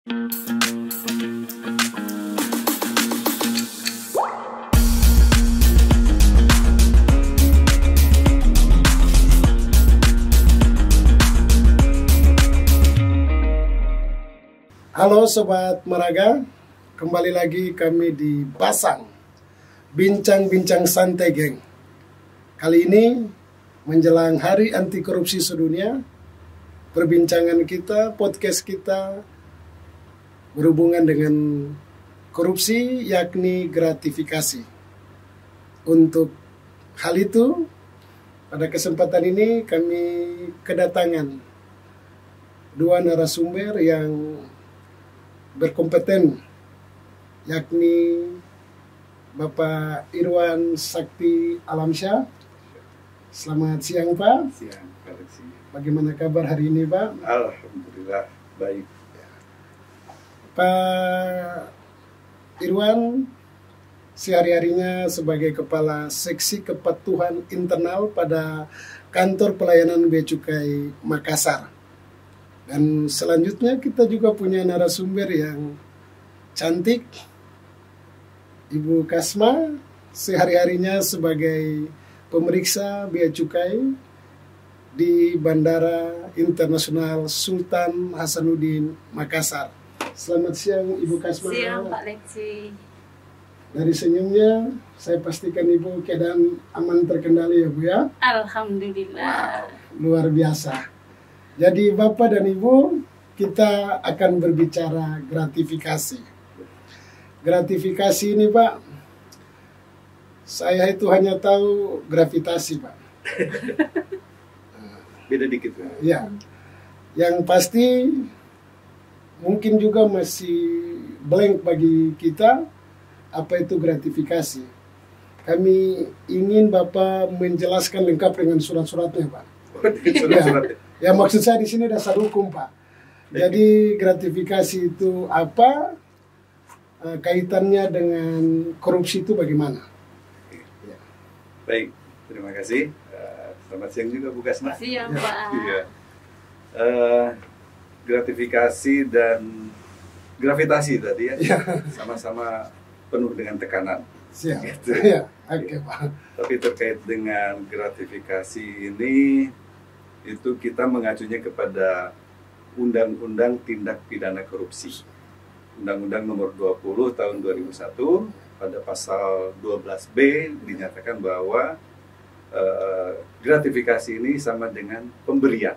Halo Sobat Meraga, kembali lagi kami di Basang, bincang-bincang santai geng. Kali ini menjelang Hari Anti Korupsi Sedunia, perbincangan kita, podcast kita berhubungan dengan korupsi, yakni gratifikasi. Untuk hal itu, pada kesempatan ini kami kedatangan dua narasumber yang berkompeten, yakni Bapak Irwan Sakti Alamsyah. Selamat siang Pak. Siang, Pak Alexi. Bagaimana kabar hari ini Pak? Alhamdulillah baik. Pak Irwan sehari-harinya sebagai Kepala Seksi Kepatuhan Internal pada Kantor Pelayanan Bea Cukai Makassar. Dan selanjutnya kita juga punya narasumber yang cantik, Ibu Kasma, sehari-harinya sebagai pemeriksa bea cukai di Bandara Internasional Sultan Hasanuddin Makassar. Selamat siang Ibu Kasma. Siang Pak Alexi. Dari senyumnya saya pastikan Ibu keadaan aman terkendali ya Bu ya. Alhamdulillah. Luar biasa. Jadi Bapak dan Ibu, kita akan berbicara gratifikasi. Gratifikasi ini Pak, saya itu hanya tahu gravitasi Pak. Beda dikit Pak. Ya, yang pasti mungkin juga masih blank bagi kita apa itu gratifikasi. Kami ingin Bapak menjelaskan lengkap dengan surat-suratnya Pak. Surat-suratnya. Ya maksud saya di sini dasar hukum Pak. Jadi gratifikasi itu apa? Kaitannya dengan korupsi itu bagaimana? Ya. Baik, terima kasih. Selamat siang juga Bu Kasma. Siang Pak. Iya. Gratifikasi dan gravitasi tadi ya, sama-sama penuh dengan tekanan. Siap. Gitu. Ya, oke Pak. Tapi terkait dengan gratifikasi ini, itu kita mengacunya kepada Undang-Undang Tindak Pidana Korupsi. Undang-Undang Nomor 20 Tahun 2001 pada pasal 12B dinyatakan bahwa gratifikasi ini sama dengan pemberian.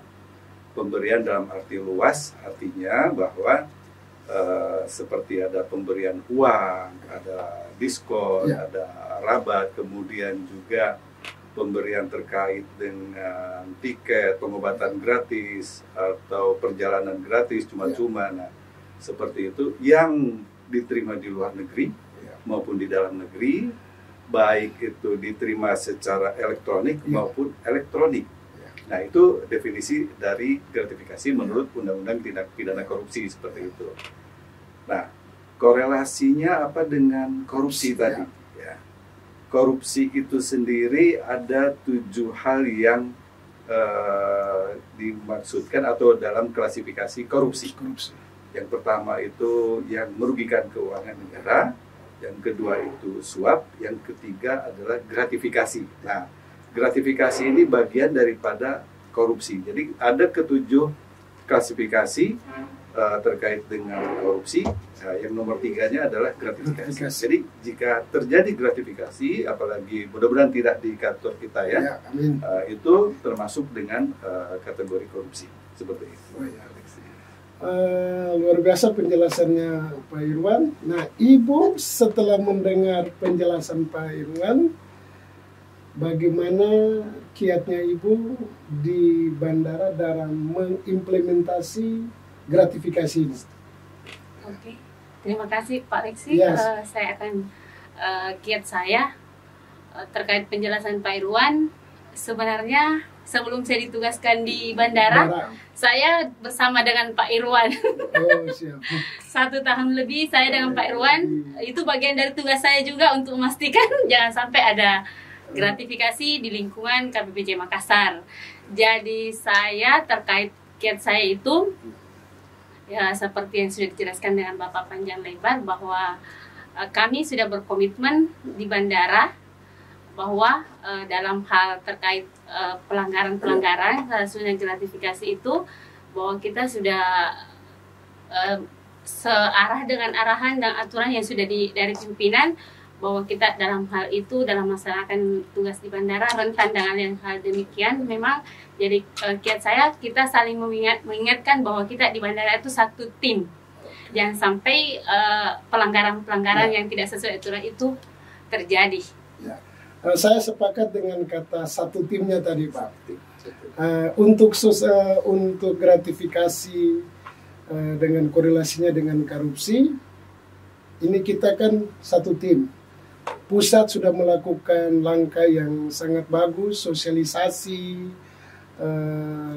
Pemberian dalam arti luas, artinya bahwa seperti ada pemberian uang, ada diskon, ada rabat, kemudian juga pemberian terkait dengan tiket, pengobatan gratis, atau perjalanan gratis cuma-cuma. Nah, seperti itu yang diterima di luar negeri maupun di dalam negeri, baik itu diterima secara elektronik maupun elektronik. Nah, itu definisi dari gratifikasi menurut Undang-Undang Tindak Pidana Korupsi seperti itu. Nah, korelasinya apa dengan korupsi tadi? Korupsi itu sendiri ada 7 hal yang dimaksudkan atau dalam klasifikasi korupsi. Yang pertama itu yang merugikan keuangan negara, yang kedua itu suap, yang ketiga adalah gratifikasi. Nah, gratifikasi ini bagian daripada korupsi. Jadi ada ketujuh klasifikasi terkait dengan korupsi. Nah, yang nomor 3-nya adalah gratifikasi. Jadi jika terjadi gratifikasi, apalagi mudah-mudahan tidak di kantor kita ya, amin. Itu termasuk dengan kategori korupsi seperti itu. Oh, ya, luar biasa penjelasannya Pak Irwan. Nah, Ibu setelah mendengar penjelasan Pak Irwan, bagaimana kiatnya Ibu di bandara dalam mengimplementasi gratifikasi ini? Oke, terima kasih Pak Alexi. Saya akan kiat saya terkait penjelasan Pak Irwan. Sebenarnya sebelum saya ditugaskan di bandara, saya bersama dengan Pak Irwan. Oh, siap. 1 tahun lebih saya dengan Pak Irwan. Itu bagian dari tugas saya juga untuk memastikan jangan sampai ada gratifikasi di lingkungan KPPJ Makassar. Jadi saya terkait kiat saya itu Ya, seperti yang sudah dijelaskan dengan Bapak panjang lebar bahwa kami sudah berkomitmen di bandara bahwa dalam hal terkait pelanggaran-pelanggaran sesuai gratifikasi itu, bahwa kita sudah searah dengan arahan dan aturan yang sudah dari pimpinan, bahwa kita dalam hal itu, dalam melaksanakan tugas di bandara rentan dengan yang hal demikian. Memang jadi kiat saya, kita saling mengingatkan bahwa kita di bandara itu satu tim, jangan sampai pelanggaran-pelanggaran yang tidak sesuai aturan itu terjadi. Saya sepakat dengan kata satu timnya tadi, Pak. Untuk gratifikasi dengan korelasinya dengan korupsi, ini kita kan satu tim. Pusat sudah melakukan langkah yang sangat bagus, sosialisasi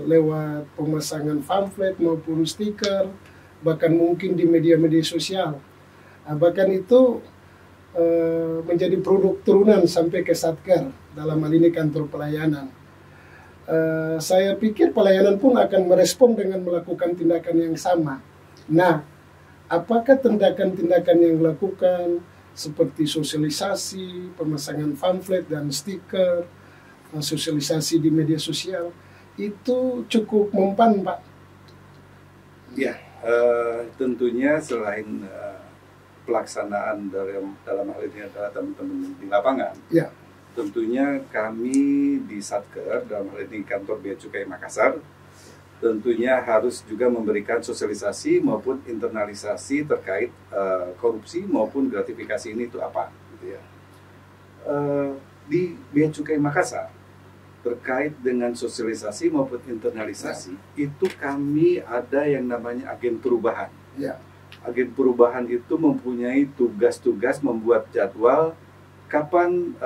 lewat pemasangan pamflet maupun stiker, bahkan mungkin di media-media sosial. Bahkan itu menjadi produk turunan sampai ke Satker, dalam hal ini kantor pelayanan. Saya pikir pelayanan pun akan merespon dengan melakukan tindakan yang sama. Nah, apakah tindakan-tindakan yang dilakukan seperti sosialisasi, pemasangan pamflet dan stiker, sosialisasi di media sosial, itu cukup mempan, Pak? Ya, tentunya selain pelaksanaan dalam hal ini adalah teman-teman di lapangan. Ya. Tentunya kami di Satker, dalam hal ini kantor Bea Cukai Makassar, tentunya harus juga memberikan sosialisasi maupun internalisasi terkait korupsi maupun gratifikasi ini itu apa, gitu ya. Di Bea Cukai Makassar terkait dengan sosialisasi maupun internalisasi itu kami ada yang namanya agen perubahan. Ya. Agen perubahan itu mempunyai tugas-tugas membuat jadwal kapan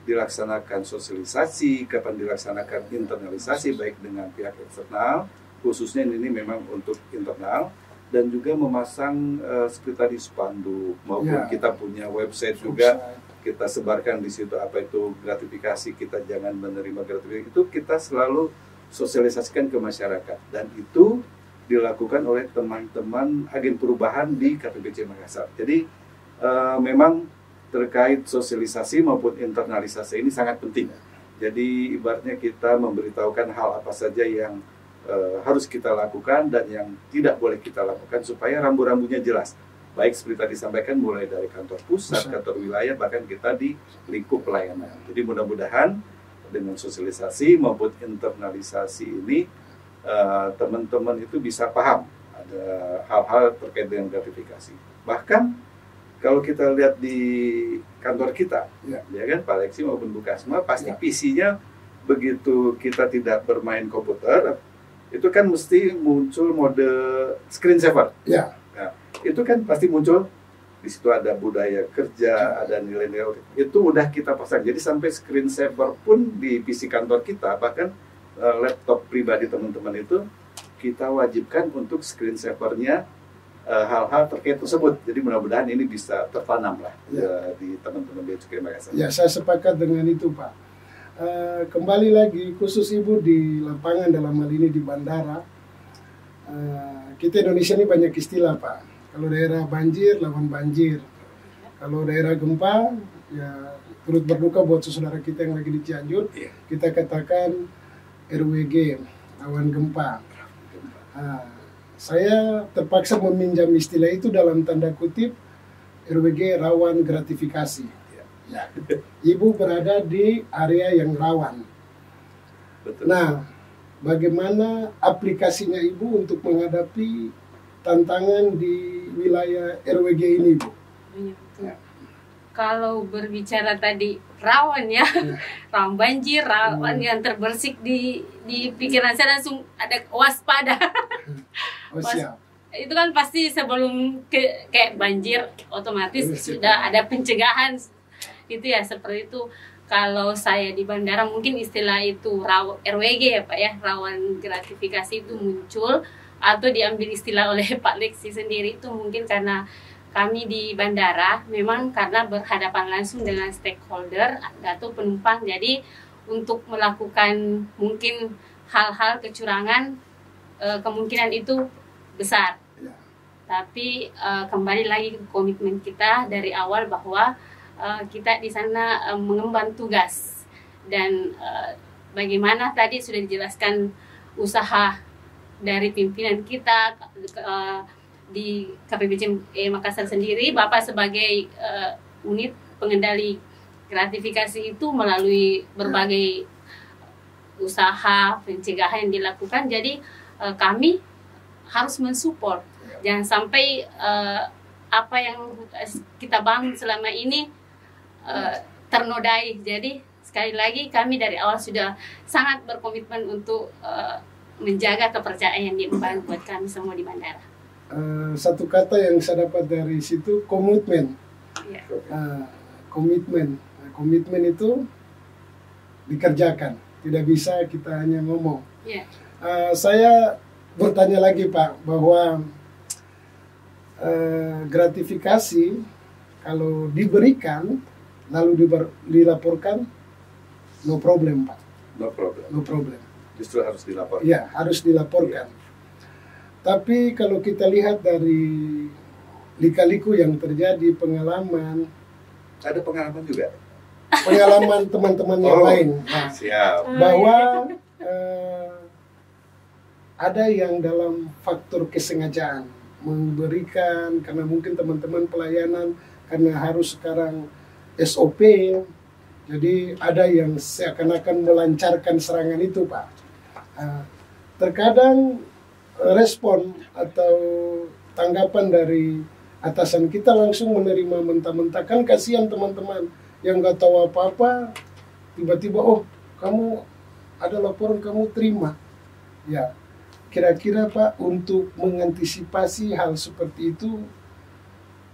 dilaksanakan sosialisasi, kapan dilaksanakan internalisasi baik dengan pihak eksternal, khususnya ini memang untuk internal, dan juga memasang seperti tadi spanduk maupun kita punya website juga, kita sebarkan di situ apa itu gratifikasi, kita jangan menerima gratifikasi, itu kita selalu sosialisasikan ke masyarakat, dan itu dilakukan oleh teman-teman agen perubahan di KPBC Makassar. Jadi memang terkait sosialisasi maupun internalisasi ini sangat penting. Jadi ibaratnya kita memberitahukan hal apa saja yang harus kita lakukan dan yang tidak boleh kita lakukan supaya rambu-rambunya jelas. Baik seperti tadi disampaikan mulai dari kantor pusat, kantor wilayah, bahkan kita di lingkup pelayanan. Jadi mudah-mudahan dengan sosialisasi maupun internalisasi ini teman-teman itu bisa paham ada hal-hal terkait dengan gratifikasi. Bahkan kalau kita lihat di kantor kita, ya kan Pak Lexi maupun Bu Kasma, pasti PC-nya begitu kita tidak bermain komputer, itu kan mesti muncul mode screensaver. Ya. Nah, itu kan pasti muncul di situ ada budaya kerja, ada nilai-nilai, itu udah kita pasang. Jadi sampai screensaver pun di PC kantor kita, bahkan laptop pribadi teman-teman itu kita wajibkan untuk screensavernya hal-hal terkait tersebut. Jadi mudah-mudahan ini bisa tertanam lah di teman-teman Bea Cukai Makassar. Ya, saya sepakat dengan itu, Pak. Kembali lagi, khusus Ibu di lapangan dalam hal ini di bandara, kita Indonesia ini banyak istilah, Pak. Kalau daerah banjir, lawan banjir. Kalau daerah gempa, ya turut berduka buat saudara kita yang lagi di Cianjur, kita katakan RWG, rawan gempa. Saya terpaksa meminjam istilah itu dalam tanda kutip RWG rawan gratifikasi. Ya. Ibu berada di area yang rawan. Betul. Nah, bagaimana aplikasinya Ibu untuk menghadapi tantangan di wilayah RWG ini, Bu? Ya. Kalau berbicara tadi rawan rawan banjir, rawan yang terbersih di pikiran saya langsung ada waspada. Itu kan pasti sebelum kayak banjir otomatis sudah ada pencegahan gitu ya, seperti itu. Kalau saya di bandara mungkin istilah itu RWG ya Pak ya, rawan gratifikasi itu muncul atau diambil istilah oleh Pak Lexi sendiri, itu mungkin karena kami di bandara memang karena berhadapan langsung dengan stakeholder atau penumpang, jadi untuk melakukan mungkin hal-hal kecurangan kemungkinan itu besar. Tapi kembali lagi ke komitmen kita dari awal bahwa kita di sana mengemban tugas, dan bagaimana tadi sudah dijelaskan usaha dari pimpinan kita di KPBC Makassar sendiri. Bapak sebagai unit pengendali gratifikasi itu melalui berbagai usaha pencegahan yang dilakukan. Jadi kami harus mensupport. Jangan sampai apa yang kita bangun selama ini ternodai. Jadi sekali lagi kami dari awal sudah sangat berkomitmen untuk menjaga kepercayaan yang diemban buat kami semua di bandara. Satu kata yang saya dapat dari situ, komitmen. Ya. Komitmen itu dikerjakan, tidak bisa kita hanya ngomong. Ya. Saya bertanya lagi Pak, bahwa gratifikasi kalau diberikan lalu dilaporkan, no problem Pak. No problem. Justru harus dilaporkan. Ya, harus dilaporkan. Ya. Tapi kalau kita lihat dari lika-liku yang terjadi, pengalaman. Ada pengalaman juga? Pengalaman teman-teman yang lain. Nah, siap. Bahwa ada yang dalam faktor kesengajaan memberikan, karena mungkin teman-teman pelayanan karena harus sekarang SOP, jadi ada yang seakan-akan melancarkan serangan itu Pak. Terkadang respon atau tanggapan dari atasan kita langsung menerima mentah-mentah. Kan kasihan teman-teman yang nggak tahu apa-apa, tiba-tiba oh kamu ada laporan, kamu terima. Ya, kira-kira Pak, untuk mengantisipasi hal seperti itu,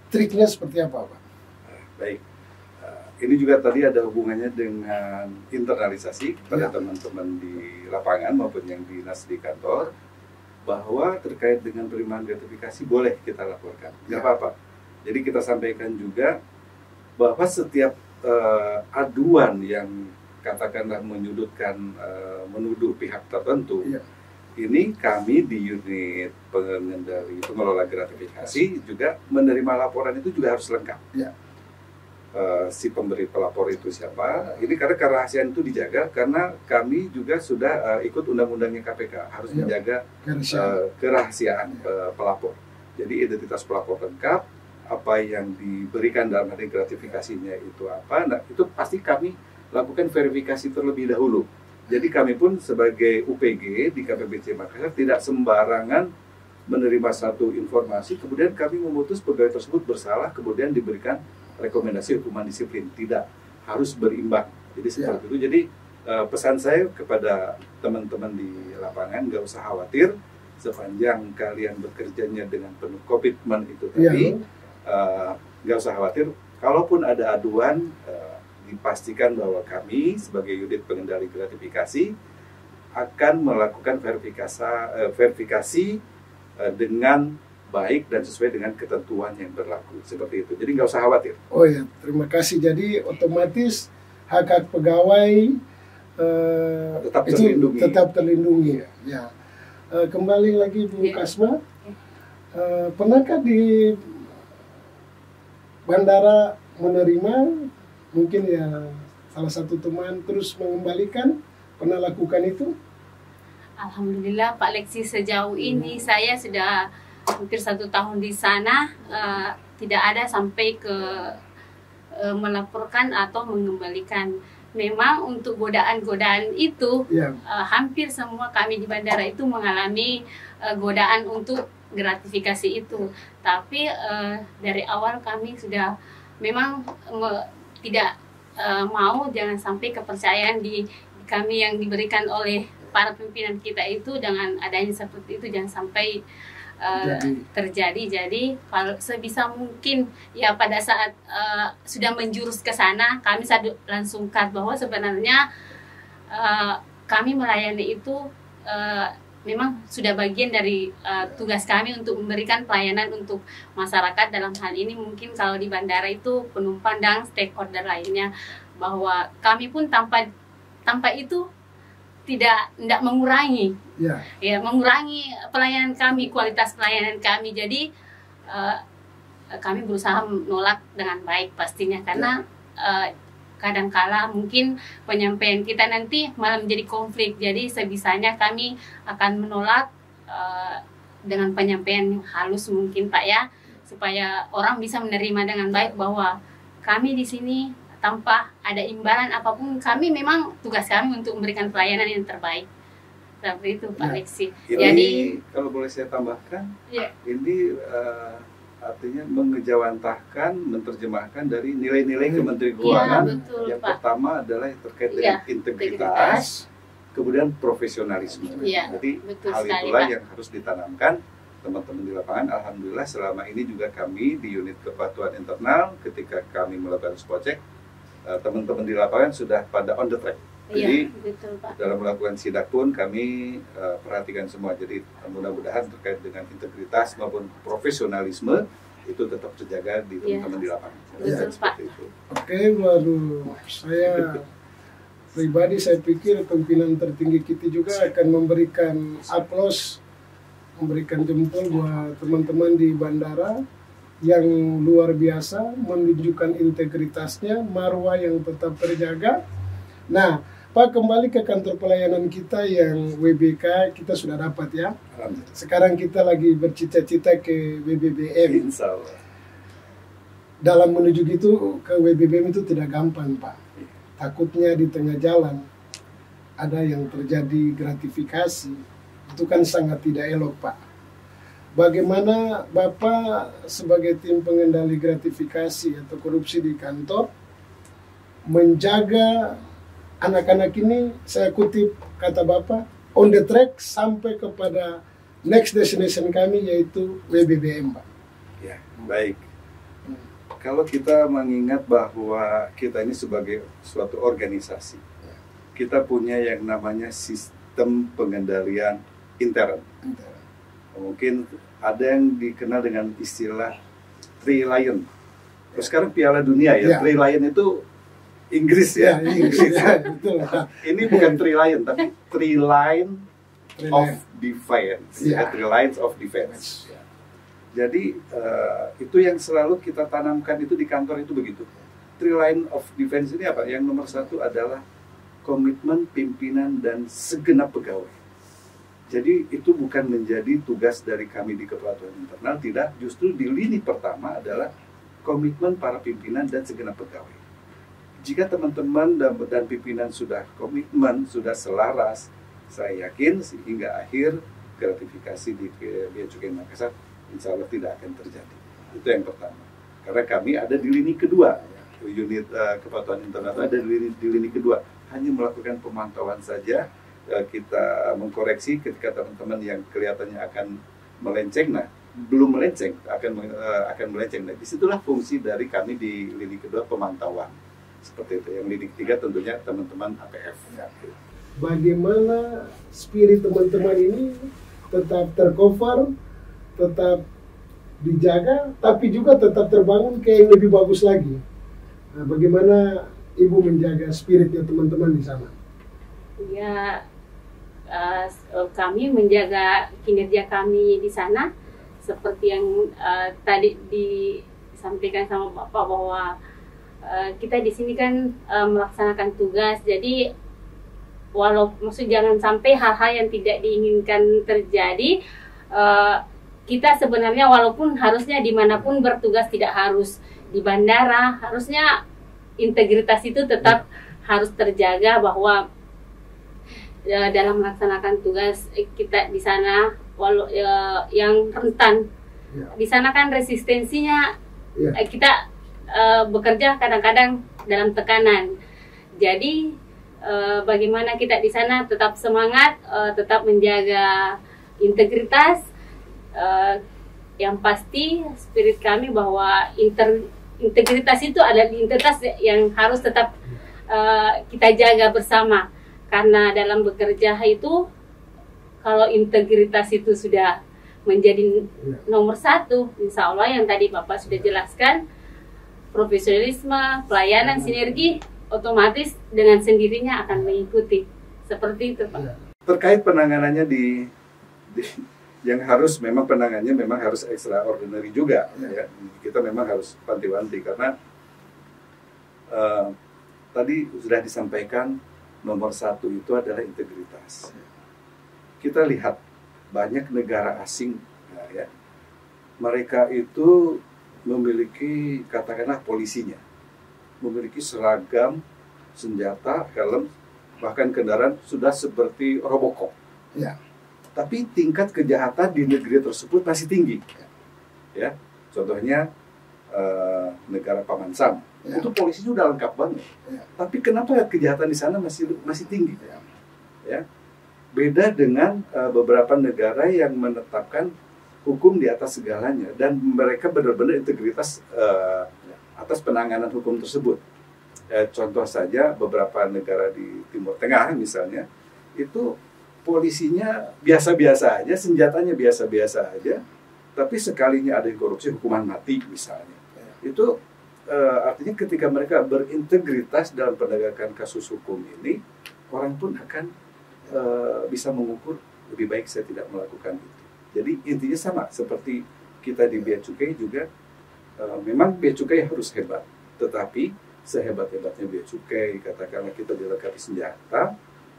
triknya seperti apa Pak? Baik, ini juga tadi ada hubungannya dengan internalisasi pada teman-teman di lapangan maupun yang dinas di kantor, bahwa terkait dengan penerimaan gratifikasi boleh kita laporkan, nggak apa-apa. Jadi kita sampaikan juga bahwa setiap aduan yang katakanlah menyudutkan, menuduh pihak tertentu, ini kami di unit pengelola gratifikasi juga menerima laporan itu juga harus lengkap. Si pemberi pelapor itu siapa, ini karena kerahasiaan itu dijaga, karena kami juga sudah ikut undang-undangnya KPK, harus menjaga kerahasiaan pelapor. Jadi identitas pelapor lengkap, apa yang diberikan dalam hal gratifikasinya itu apa, nah itu pasti kami lakukan verifikasi terlebih dahulu. Jadi kami pun sebagai UPG di KPBC Makassar tidak sembarangan menerima satu informasi, kemudian kami memutus pegawai tersebut bersalah, kemudian diberikan rekomendasi hukuman disiplin. Tidak, harus berimbang. Jadi seperti itu. Jadi pesan saya kepada teman-teman di lapangan, nggak usah khawatir, sepanjang kalian bekerjanya dengan penuh komitmen itu tadi, nggak usah khawatir. Kalaupun ada aduan, dipastikan bahwa kami sebagai unit pengendali gratifikasi akan melakukan verifikasi dengan baik dan sesuai dengan ketentuan yang berlaku, seperti itu. Jadi nggak usah khawatir. Oh ya, terima kasih. Jadi otomatis hak-hak pegawai tetap terlindungi. Ya. Kembali lagi Bu Kasma, pernahkah di bandara menerima mungkin ya salah satu teman terus mengembalikan, pernah lakukan itu? Alhamdulillah Pak Lexi, sejauh ini saya sudah hampir 1 tahun di sana, tidak ada sampai ke melaporkan atau mengembalikan. Memang untuk godaan-godaan itu hampir semua kami di bandara itu mengalami godaan untuk gratifikasi itu. Tapi dari awal kami sudah memang tidak mau, jangan sampai kepercayaan di kami yang diberikan oleh para pimpinan kita itu dengan adanya seperti itu jangan sampai terjadi. Jadi kalau sebisa mungkin ya pada saat sudah menjurus ke sana, kami langsung cut bahwa sebenarnya kami melayani itu memang sudah bagian dari tugas kami untuk memberikan pelayanan untuk masyarakat. Dalam hal ini mungkin kalau di bandara itu penumpang dan stakeholder lainnya, bahwa kami pun tanpa itu tidak mengurangi, ya mengurangi pelayanan kami, kualitas pelayanan kami. Jadi kami berusaha menolak dengan baik pastinya, karena kadangkala mungkin penyampaian kita nanti malah menjadi konflik. Jadi sebisanya kami akan menolak dengan penyampaian yang halus mungkin Pak ya, supaya orang bisa menerima dengan baik bahwa kami di sini tanpa ada imbalan apapun, kami memang tugas kami untuk memberikan pelayanan yang terbaik. Seperti itu Pak Lexi. Jadi kalau boleh saya tambahkan, ini artinya mengejawantahkan, menerjemahkan dari nilai-nilai Kementerian Keuangan. Betul, yang Pak. pertama adalah yang terkait dengan integritas, kemudian profesionalisme. Jadi hal itulah yang harus ditanamkan teman-teman di lapangan. Alhamdulillah selama ini juga kami di unit kepatuhan internal, ketika kami melakukan project, teman-teman di lapangan sudah pada on the track. Jadi betul, Pak. dalam melakukan sidak pun kami perhatikan semua. Jadi mudah-mudahan terkait dengan integritas maupun profesionalisme itu tetap terjaga di teman-teman di lapangan. Betul, Pak. Oke, waduh, saya pribadi saya pikir pimpinan tertinggi kita juga akan memberikan aplaus, memberikan jempol buat teman-teman di bandara yang luar biasa menunjukkan integritasnya, marwah yang tetap terjaga. Nah, Pak, kembali ke kantor pelayanan kita yang WBK kita sudah dapat ya. Sekarang kita lagi bercita-cita ke WBBM. Insya Allah. Dalam menuju gitu ke WBBM itu tidak gampang Pak. Takutnya di tengah jalan ada yang terjadi gratifikasi. Itu kan sangat tidak elok Pak. Bagaimana Bapak sebagai tim pengendali gratifikasi atau korupsi di kantor menjaga anak-anak ini, saya kutip kata Bapak, on the track sampai kepada next destination kami yaitu WBBM, Pak. Ya, baik. Kalau kita mengingat bahwa kita ini sebagai suatu organisasi, kita punya yang namanya sistem pengendalian intern. Mungkin ada yang dikenal dengan istilah Three Lion. Terus sekarang Piala Dunia ya, Three Lion itu Inggris ya, Inggris. Betul. Ini bukan Three Lion, tapi Three Line of Defense. Three Lines of Defense. Jadi itu yang selalu kita tanamkan itu di kantor itu begitu. Three Line of Defense ini apa? Yang nomor satu adalah komitmen pimpinan dan segenap pegawai. Jadi itu bukan menjadi tugas dari kami di kepelatihan internal, tidak. Justru di lini pertama adalah komitmen para pimpinan dan segenap pegawai. Jika teman-teman dan pimpinan sudah komitmen, sudah selaras, saya yakin sehingga akhir gratifikasi di Bea Cukai Makassar insya Allah tidak akan terjadi. Itu yang pertama. Karena kami ada di lini kedua, unit kepatuhan internal ada di lini kedua, hanya melakukan pemantauan saja. Kita mengkoreksi ketika teman-teman yang kelihatannya akan melenceng, nah belum melenceng, akan melenceng. Nah disitulah fungsi dari kami di lini kedua, pemantauan. Seperti itu. Yang lini ketiga tentunya teman-teman APF. Bagaimana spirit teman-teman ini tetap tercover, tetap dijaga, tapi juga tetap terbangun ke yang lebih bagus lagi. Nah, bagaimana Ibu menjaga spiritnya teman-teman di sana? Ya, kami menjaga kinerja kami di sana seperti yang tadi disampaikan sama Bapak bahwa kita di sini kan melaksanakan tugas, jadi maksud jangan sampai hal-hal yang tidak diinginkan terjadi. Kita sebenarnya walaupun harusnya dimanapun bertugas, tidak harus di bandara, harusnya integritas itu tetap harus terjaga, bahwa dalam melaksanakan tugas kita di sana yang rentan. Di sana kan resistensinya kita bekerja kadang-kadang dalam tekanan. Jadi bagaimana kita di sana tetap semangat, tetap menjaga integritas. Yang pasti spirit kami bahwa integritas itu adalah integritas yang harus tetap kita jaga bersama. Karena dalam bekerja itu, kalau integritas itu sudah menjadi nomor satu, insya Allah yang tadi Bapak sudah jelaskan, profesionalisme, pelayanan, sinergi, otomatis dengan sendirinya akan mengikuti. Seperti itu, Pak. Terkait penanganannya di yang harus memang penanganannya memang harus extraordinary juga, ya. Kita memang harus wanti-wanti karena tadi sudah disampaikan nomor satu itu adalah integritas. Kita lihat banyak negara asing, ya, mereka itu memiliki katakanlah polisinya, memiliki seragam, senjata, helm, bahkan kendaraan sudah seperti Robocop. Ya. Tapi tingkat kejahatan di negeri tersebut masih tinggi. Ya, contohnya negara Paman Sam, ya, itu polisinya udah lengkap banget. Ya. Tapi kenapa kejahatan di sana masih tinggi? Ya. Ya. Beda dengan beberapa negara yang menetapkan hukum di atas segalanya dan mereka benar-benar integritas atas penanganan hukum tersebut. Contoh saja beberapa negara di Timur Tengah misalnya, itu polisinya biasa-biasa aja, senjatanya biasa-biasa aja, tapi sekalinya ada korupsi hukuman mati misalnya. Itu artinya ketika mereka berintegritas dalam penegakan kasus hukum ini, orang pun akan bisa mengukur lebih baik saya tidak melakukan itu. Jadi intinya sama seperti kita di Bea Cukai juga, memang Bea Cukai harus hebat, tetapi sehebat-hebatnya Bea Cukai, katakanlah kita dilengkapi senjata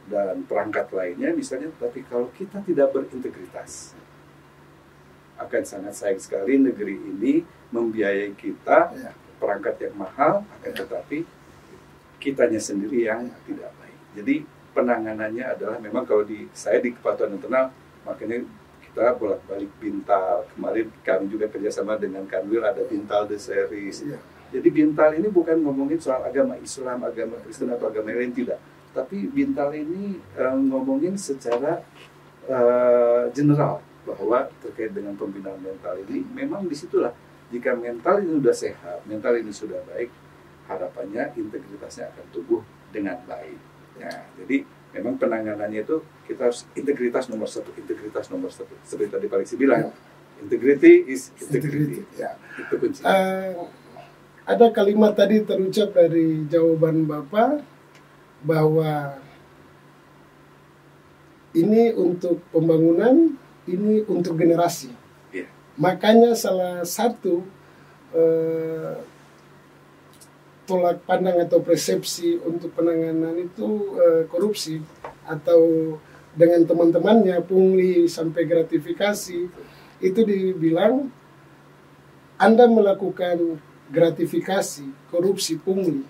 dan perangkat lainnya misalnya, tapi kalau kita tidak berintegritas, akan sangat sayang sekali negeri ini membiayai kita perangkat yang mahal, akan tetapi kitanya sendiri yang tidak baik. Jadi penanganannya adalah memang kalau saya di Kepatuhan Internal, makanya kita bolak-balik Bintal. Kemarin kami juga kerjasama dengan Kanwil, ada Bintal The Series. Jadi Bintal ini bukan ngomongin soal agama Islam, agama Kristen atau agama lain, tidak. Tapi Bintal ini ngomongin secara general bahwa terkait dengan pembinaan mental ini, memang disitulah jika mental ini sudah sehat, mental ini sudah baik, harapannya integritasnya akan tumbuh dengan baik. Ya, jadi memang penanganannya itu kita harus integritas nomor satu. Seperti tadi Pak Liksi bilang, integrity is integrity. Ya. Itu kunci. Ada kalimat tadi terucap dari jawaban Bapak bahwa ini untuk pembangunan, ini untuk generasi. Yeah. Makanya salah satu tolak pandang atau persepsi untuk penanganan itu korupsi atau dengan teman-temannya pungli sampai gratifikasi, itu dibilang Anda melakukan gratifikasi, korupsi, pungli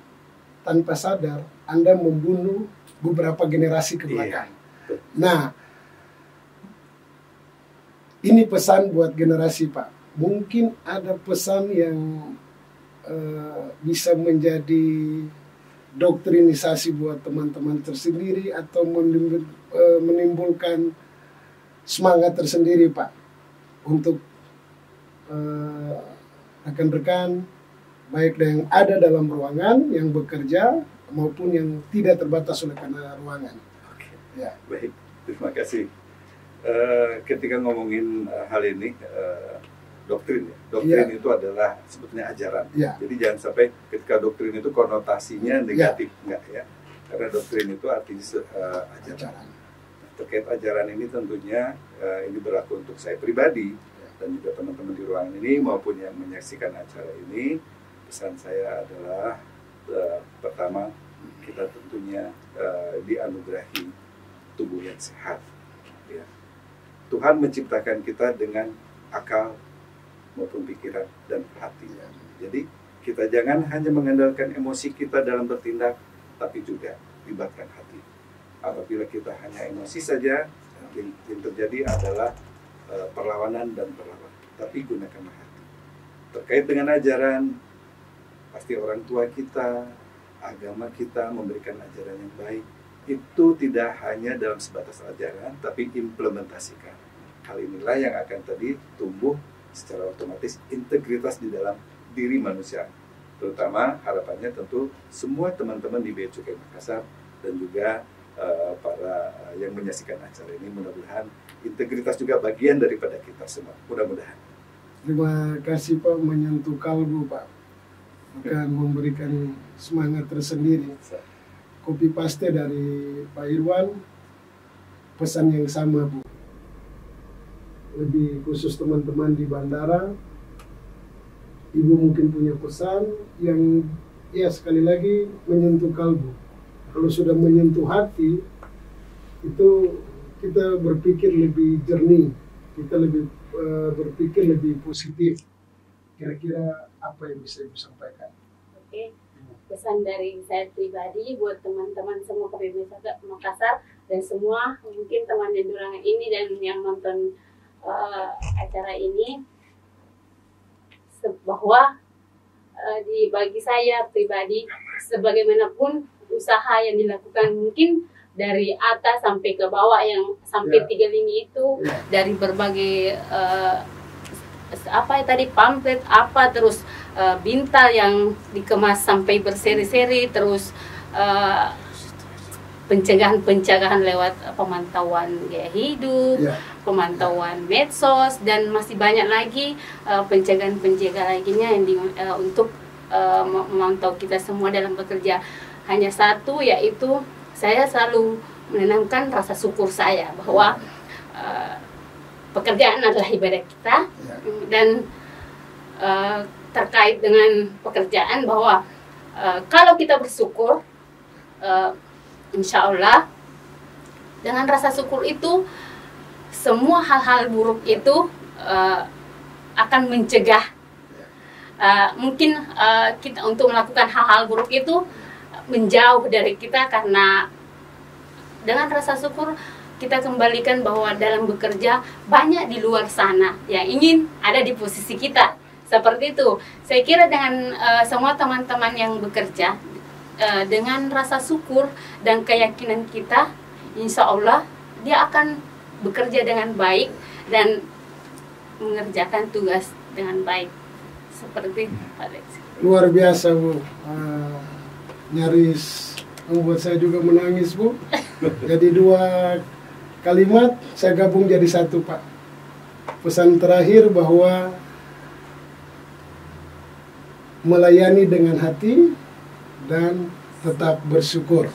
tanpa sadar, Anda membunuh beberapa generasi ke belakang. Nah, ini pesan buat generasi Pak. Mungkin ada pesan yang bisa menjadi doktrinisasi buat teman-teman tersendiri atau menimbulkan semangat tersendiri Pak untuk rekan-rekan baik yang ada dalam ruangan yang bekerja maupun yang tidak terbatas oleh karena ruangan. Oke. Ya. Baik, terima kasih. Ketika ngomongin hal ini, doktrin itu adalah sebetulnya ajaran. Jadi jangan sampai ketika doktrin itu konotasinya negatif, enggak ya. Karena doktrin itu artinya ajaran. Terkait ajaran ini tentunya ini berlaku untuk saya pribadi dan juga teman-teman di ruangan ini maupun yang menyaksikan acara ini. Pesan saya adalah pertama, kita tentunya dianugerahi tubuh yang sehat. Ya. Tuhan menciptakan kita dengan akal maupun pikiran dan hati. Jadi kita jangan hanya mengandalkan emosi kita dalam bertindak, tapi juga libatkan hati. Apabila kita hanya emosi saja, yang terjadi adalah perlawanan dan perlawanan. Tapi gunakanlah hati. Terkait dengan ajaran, pasti orang tua kita, agama kita memberikan ajaran yang baik. Itu tidak hanya dalam sebatas ajaran, tapi implementasikan. Hal inilah yang akan tadi tumbuh secara otomatis integritas di dalam diri manusia. Terutama harapannya tentu semua teman-teman di Bea Cukai Makassar dan juga para yang menyaksikan acara ini, mudah-mudahan integritas juga bagian daripada kita semua. Mudah-mudahan. Terima kasih Pak, menyentuh kalbu Pak, akan memberikan semangat tersendiri. copy paste dari Pak Irwan, pesan yang sama Bu. Lebih khusus teman-teman di bandara, Ibu mungkin punya pesan yang ya sekali lagi menyentuh kalbu. Kalau sudah menyentuh hati, itu kita berpikir lebih jernih, kita lebih berpikir lebih positif. Kira-kira apa yang bisa Ibu sampaikan? Oke, pesan dari saya pribadi buat teman-teman semua KPB Makassar dan semua mungkin teman Dendurangan ini dan yang nonton acara ini, bahwa bagi saya pribadi, sebagaimanapun usaha yang dilakukan mungkin dari atas sampai ke bawah yang sampai 3 lini itu, dari berbagai apa ya tadi, pamflet apa, terus bintal yang dikemas sampai berseri-seri, terus pencegahan lewat pemantauan gaya hidup, pemantauan medsos, dan masih banyak lagi pencegahan lainnya yang untuk memantau kita semua dalam bekerja. Hanya satu, yaitu saya selalu menanamkan rasa syukur saya bahwa pekerjaan adalah ibadah kita, dan terkait dengan pekerjaan bahwa kalau kita bersyukur, insya Allah dengan rasa syukur itu semua hal-hal buruk itu akan mencegah mungkin kita untuk melakukan hal-hal buruk itu menjauh dari kita, karena dengan rasa syukur kita kembalikan bahwa dalam bekerja banyak di luar sana yang ingin ada di posisi kita. Seperti itu. Saya kira dengan semua teman-teman yang bekerja dengan rasa syukur dan keyakinan kita, insya Allah dia akan bekerja dengan baik dan mengerjakan tugas dengan baik. Seperti Pak Lex. Luar biasa Bu, nyaris membuat saya juga menangis Bu. Jadi 2 kalimat saya gabung jadi satu Pak. Pesan terakhir bahwa melayani dengan hati dan tetap bersyukur.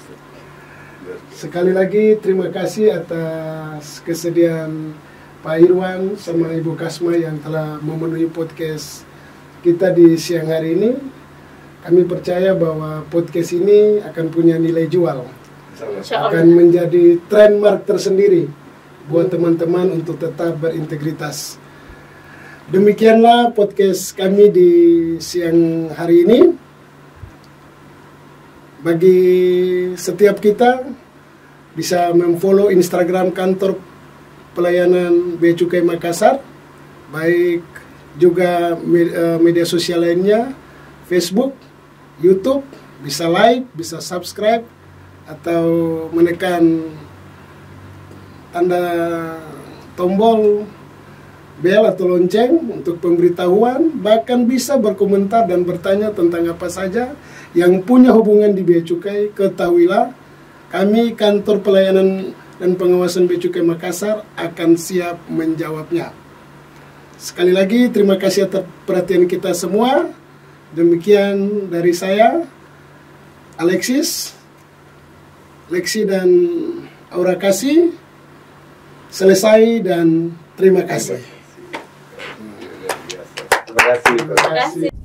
Sekali lagi terima kasih atas kesediaan Pak Irwan sama Ibu Kasma yang telah memenuhi podcast kita di siang hari ini. Kami percaya bahwa podcast ini akan punya nilai jual, akan menjadi trademark tersendiri buat teman-teman untuk tetap berintegritas. Demikianlah podcast kami di siang hari ini. Bagi setiap kita bisa memfollow Instagram kantor pelayanan Bea Cukai Makassar, baik juga media sosial lainnya, Facebook, YouTube, bisa like, bisa subscribe, atau menekan tanda tombol bel atau lonceng untuk pemberitahuan, bahkan bisa berkomentar dan bertanya tentang apa saja yang punya hubungan di Bea Cukai. Ketahuilah, kami kantor pelayanan dan pengawasan Bea Cukai Makassar akan siap menjawabnya. Sekali lagi terima kasih atas perhatian kita semua. Demikian dari saya, Alexis, Lexi dan Aura Kasih. Selesai dan terima kasih. Terima kasih. Terima kasih.